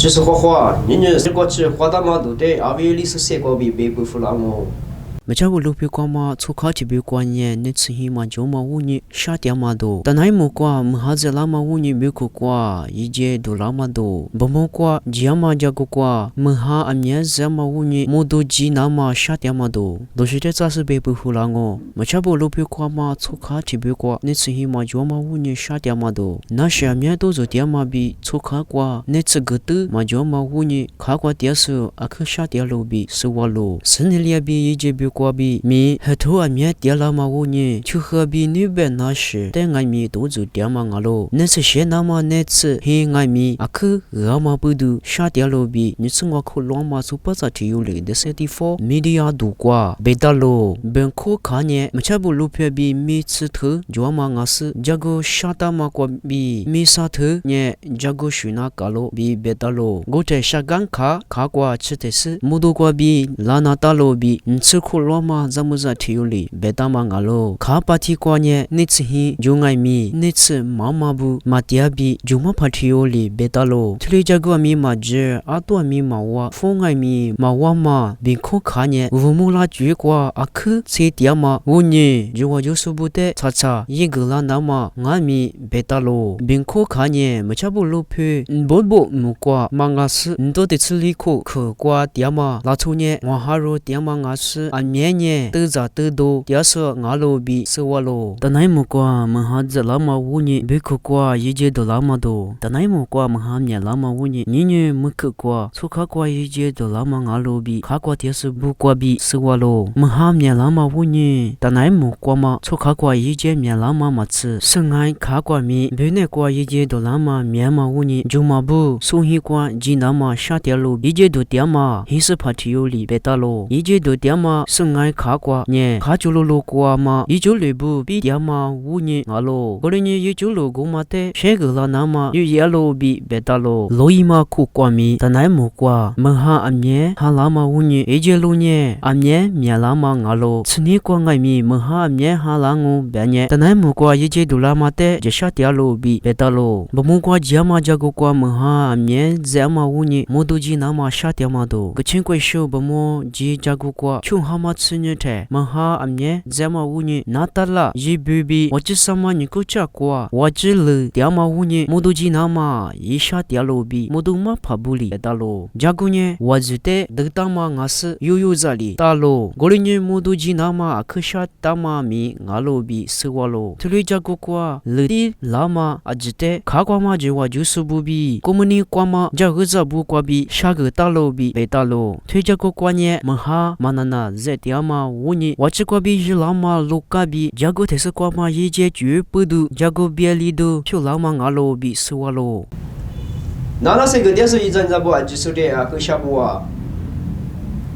就是花，人家是过去花大马都得，阿维里是谁个比北部弗拉姆。没查过路边过嘛，出卡这边过年，那次起码就嘛五年夏天嘛多，但还没过，没哈子拉嘛五年没过过，一节都拉嘛多，不没过，只嘛加过过，没哈阿年子嘛五年，没多几那嘛夏天嘛多，都是这咋是北部弗拉我，没查过路边过嘛，出卡这边过，那次起码就嘛五年夏天嘛多，那下面都是点嘛比出卡过，那次个的嘛就嘛五年，卡过点数，阿克夏天路比是我路，生日里比一节比。过比米和头啊米点了嘛五年，就和比那边那时，但俺米都做点嘛俺喽。那次些那么那次嘿俺米啊去俺嘛不都下点喽比，你从我口乱嘛做不咋提有嘞的些地方，米的呀都过，别打喽，别口看呢，没差不路边比米吃头，就嘛俺是这个下打嘛过比米杀头呢，这个水那搞喽比别打喽，我在下岗卡过吃的是，木头过比拉那打喽比，你吃苦。罗马怎么在体育里别打嘛阿罗，卡巴提过年那次嘿就爱米，那次妈妈不马蒂亚比就嘛怕体育里别打咯。这里这个米嘛只阿多米嘛哇，风爱米嘛哇嘛，并可看年我们拉举过阿克谁点嘛，我呢就我就说不得，查查一个啦那么俺米别打咯，并可看年没差不路皮，不木过嘛阿是，都得吃里可过点嘛，拉出年我哈罗点嘛阿是。面呢，都咋都多，要是俺老比是我喽。但那么过，们哈子那么五年，别去过，一节都那么多。但那么过，们哈面那么五年，年年没去过，出卡过一节都那么俺老比，卡过电视不过比是我喽。们哈面那么五年，但那么过嘛，出卡过一节面那么么次，是俺卡过面，别那过一节都那么面嘛五年，就嘛不，送一过，只那么下点路，一节都点嘛，还是怕体有里别打喽，一节都点嘛。是爱卡过呢，卡就路过嘛，一就路不比点嘛五年阿喽，过年一就路过嘛的，谁个啦那么有一路比别打喽，路一嘛苦过米，但那么过，门哈阿面哈那么五年，一节路呢阿面面那么阿喽，吃你过爱米门哈阿面哈那我别呢，但那么过一节路那么的，就下点路比别打喽，不么过节嘛这个过门哈阿面这么五年，么都只那么下点嘛都，个钱贵少不么只这个过，穷哈嘛。吃呢的，门哈阿面这么五年，那得了，一 baby， 我只什么你够吃过，我只了，这么五年，么都只那么一下点路比，么都嘛怕不离的喽。这个呢，我只得得当嘛我是有这里，打喽，过年么都只那么可下打嘛米，我路比是我喽。这里这个过，了的拉嘛，我只得卡过嘛就我就是不比，过么你过嘛，这个这不过比，下个打路比别打喽。推这个过年，门哈嘛那在。点嘛五年，我只过比是老嘛路卡比，这个才是过嘛一节绝不度，这个别里头就老嘛阿罗比是我喽。那是个电视一阵子不，就是的啊，个下不啊。